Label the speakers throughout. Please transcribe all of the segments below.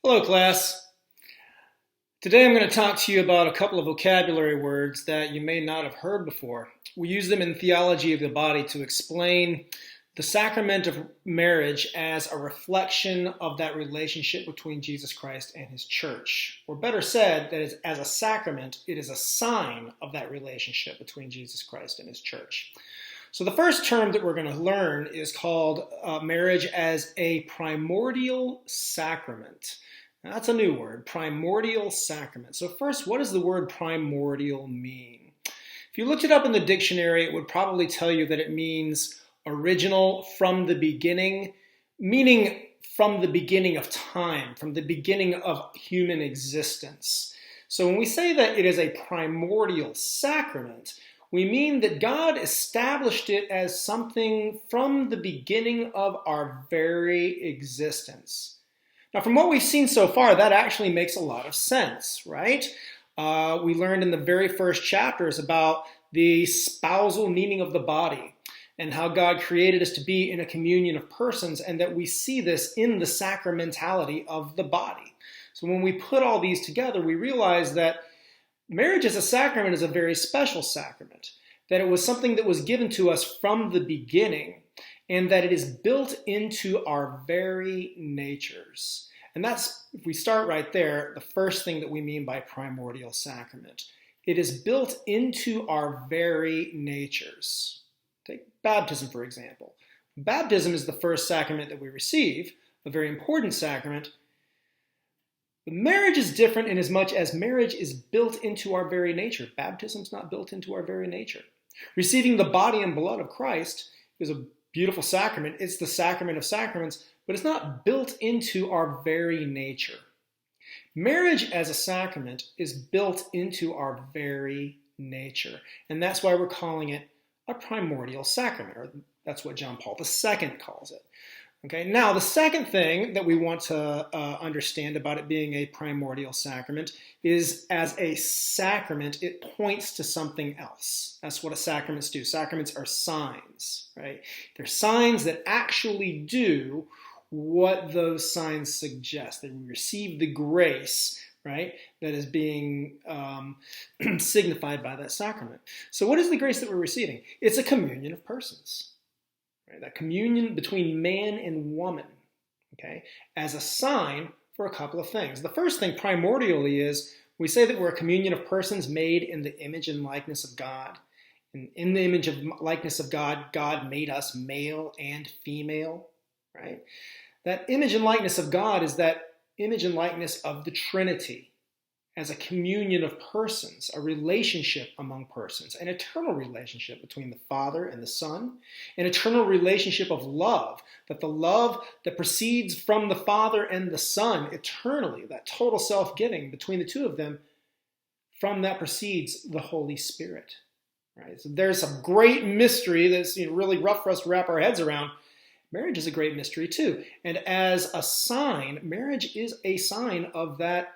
Speaker 1: Hello, class. Today I'm going to talk to you about a couple of vocabulary words that you may not have heard before. We use them in theology of the body to explain the sacrament of marriage as a reflection of that relationship between Jesus Christ and his church. Or better said, that is, as a sacrament, it is a sign of that relationship between Jesus Christ and his church. So the first term that we're going to learn is called marriage as a primordial sacrament. Now, that's a new word, primordial sacrament. So first, what does the word primordial mean? If you looked it up in the dictionary, it would probably tell you that it means original, from the beginning, meaning from the beginning of time, from the beginning of human existence. So when we say that it is a primordial sacrament, we mean that God established it as something from the beginning of our very existence. Now, from what we've seen so far, that actually makes a lot of sense, right? We learned in the very first chapters about the spousal meaning of the body and how God created us to be in a communion of persons, and that we see this in the sacramentality of the body. So when we put all these together, we realize that marriage as a sacrament is a very special sacrament, that it was something that was given to us from the beginning, and that it is built into our very natures. And that's, if we start right there, the first thing that we mean by primordial sacrament. It is built into our very natures. Take baptism, for example. Baptism is the first sacrament that we receive, a very important sacrament. But marriage is different in as much as marriage is built into our very nature. Baptism is not built into our very nature. Receiving the body and blood of Christ is a beautiful sacrament. It's the sacrament of sacraments, but it's not built into our very nature. Marriage as a sacrament is built into our very nature. And that's why we're calling it a primordial sacrament, or that's what John Paul II calls it. Okay, now the second thing that we want to understand about it being a primordial sacrament is, as a sacrament, it points to something else. That's what sacraments do. Sacraments are signs, right? They're signs that actually do what those signs suggest. That we receive the grace, right, that is being signified by that sacrament. So what is the grace that we're receiving? It's a communion of persons. That communion between man and woman, okay, as a sign for a couple of things. The first thing primordially is we say that we're a communion of persons made in the image and likeness of God. And in the image and likeness of God, God made us male and female, right? That image and likeness of God is that image and likeness of the Trinity as a communion of persons, a relationship among persons, an eternal relationship between the Father and the Son, an eternal relationship of love, that the love that proceeds from the Father and the Son eternally, that total self-giving between the two of them, from that proceeds the Holy Spirit. Right? So there's a great mystery that's really rough for us to wrap our heads around. Marriage is a great mystery too. And as a sign, marriage is a sign of that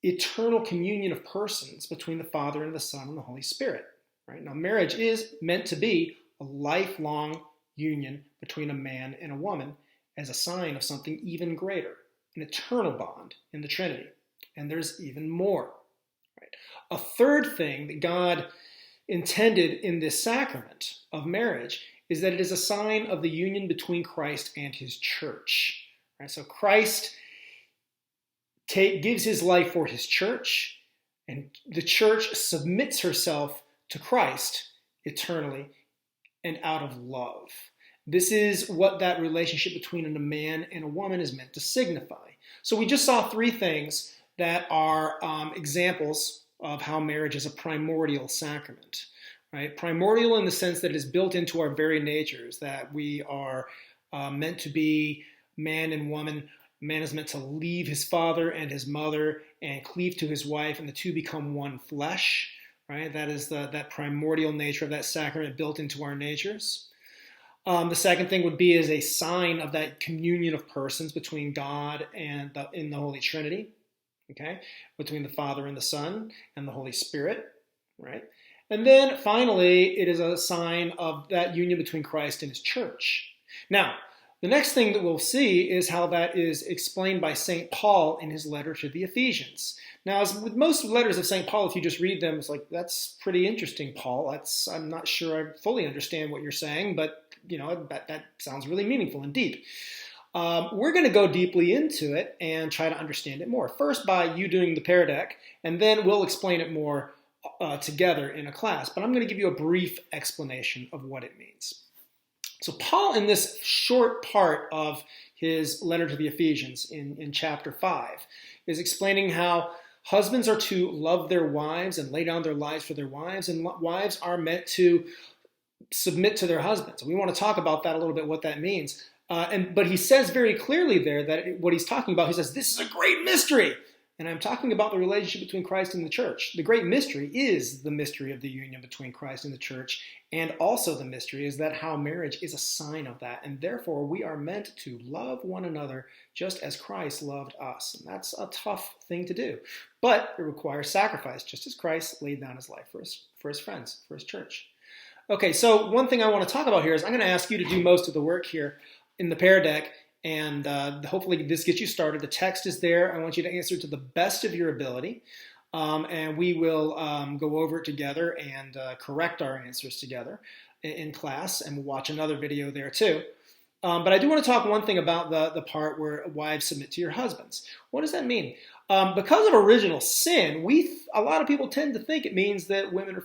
Speaker 1: eternal communion of persons between the Father and the Son and the Holy Spirit. Right? Now, marriage is meant to be a lifelong union between a man and a woman as a sign of something even greater, an eternal bond in the Trinity. And there's even more. Right? A third thing that God intended in this sacrament of marriage is that it is a sign of the union between Christ and his church. Right? So Christ gives his life for his church, and the church submits herself to Christ eternally and out of love. This is what that relationship between a man and a woman is meant to signify. So we just saw three things that are examples of how marriage is a primordial sacrament. Right? Primordial in the sense that it is built into our very natures, that we are meant to be man and woman. Man is meant to leave his father and his mother and cleave to his wife, and the two become one flesh. Right? That is that primordial nature of that sacrament built into our natures. The second thing would be as a sign of that communion of persons between God and in the Holy Trinity. Okay, between the Father and the Son and the Holy Spirit. Right? And then finally, it is a sign of that union between Christ and his church. Now, The next thing that we'll see is how that is explained by St. Paul in his letter to the Ephesians. Now, as with most letters of St. Paul, if you just read them, it's like, that's pretty interesting, Paul. I'm not sure I fully understand what you're saying, but that sounds really meaningful and deep. We're going to go deeply into it and try to understand it more. First by you doing the Pear Deck, and then we'll explain it more together in a class. But I'm going to give you a brief explanation of what it means. So Paul, in this short part of his letter to the Ephesians in chapter 5, is explaining how husbands are to love their wives and lay down their lives for their wives, and wives are meant to submit to their husbands. We want to talk about that a little bit, what that means. But he says very clearly there that what he's talking about, he says, this is a great mystery. And I'm talking about the relationship between Christ and the church. The great mystery is the mystery of the union between Christ and the church. And also the mystery is that how marriage is a sign of that. And therefore we are meant to love one another just as Christ loved us. And that's a tough thing to do. But it requires sacrifice, just as Christ laid down his life for his friends, for his church. Okay, so one thing I want to talk about here is I'm going to ask you to do most of the work here in the Pear Deck. And hopefully this gets you started. The text is there. I want you to answer to the best of your ability. And we will go over it together and correct our answers together in class. And we'll watch another video there too. But I do want to talk one thing about the part where wives submit to your husbands. What does that mean? Because of original sin, a lot of people tend to think it means that women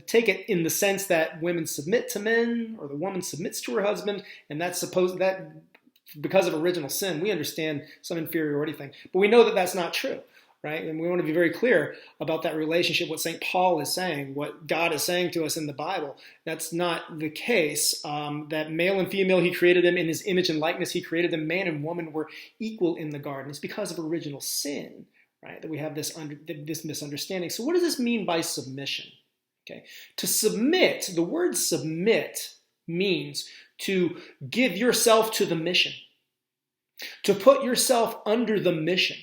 Speaker 1: take it in the sense that women submit to men, or the woman submits to her husband, and that's supposed that because of original sin, we understand some inferiority thing. But we know that that's not true, right? And we want to be very clear about that relationship, what St. Paul is saying, what God is saying to us in the Bible. That's not the case. That male and female, he created them in his image and likeness. He created them, man and woman were equal in the garden. It's because of original sin, right, that we have this misunderstanding. So what does this mean by submission? Okay, to submit, the word submit means to give yourself to the mission, to put yourself under the mission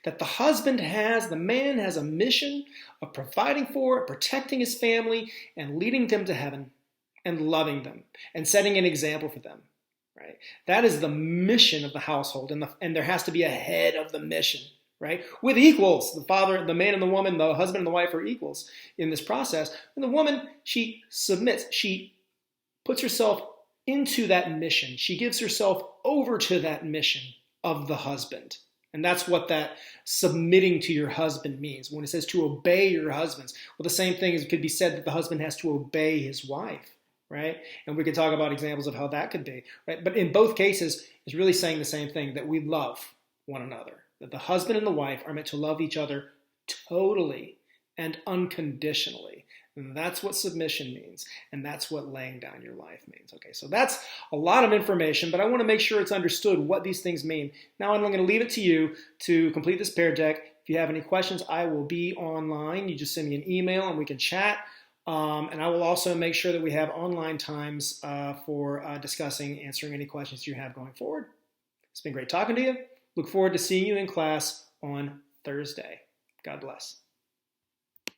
Speaker 1: that the man has a mission of providing for, protecting his family, and leading them to heaven, and loving them, and setting an example for them, right? That is the mission of the household, and there has to be a head of the mission, right? With equals. The father, the man and the woman, the husband and the wife are equals in this process. And the woman, she submits, she puts herself into that mission. She gives herself over to that mission of the husband. And that's what that submitting to your husband means. When it says to obey your husbands, well, the same thing could be said that the husband has to obey his wife, right? And we could talk about examples of how that could be, right? But in both cases, it's really saying the same thing, that we love one another, that the husband and the wife are meant to love each other totally and unconditionally. And that's what submission means, and that's what laying down your life means. Okay, so that's a lot of information, but I want to make sure it's understood what these things mean. Now I'm going to leave it to you to complete this Pear Deck. If you have any questions, I will be online. You just send me an email and we can chat. And I will also make sure that we have online times for answering any questions you have going forward. It's been great talking to you. Look forward to seeing you in class on Thursday. God bless.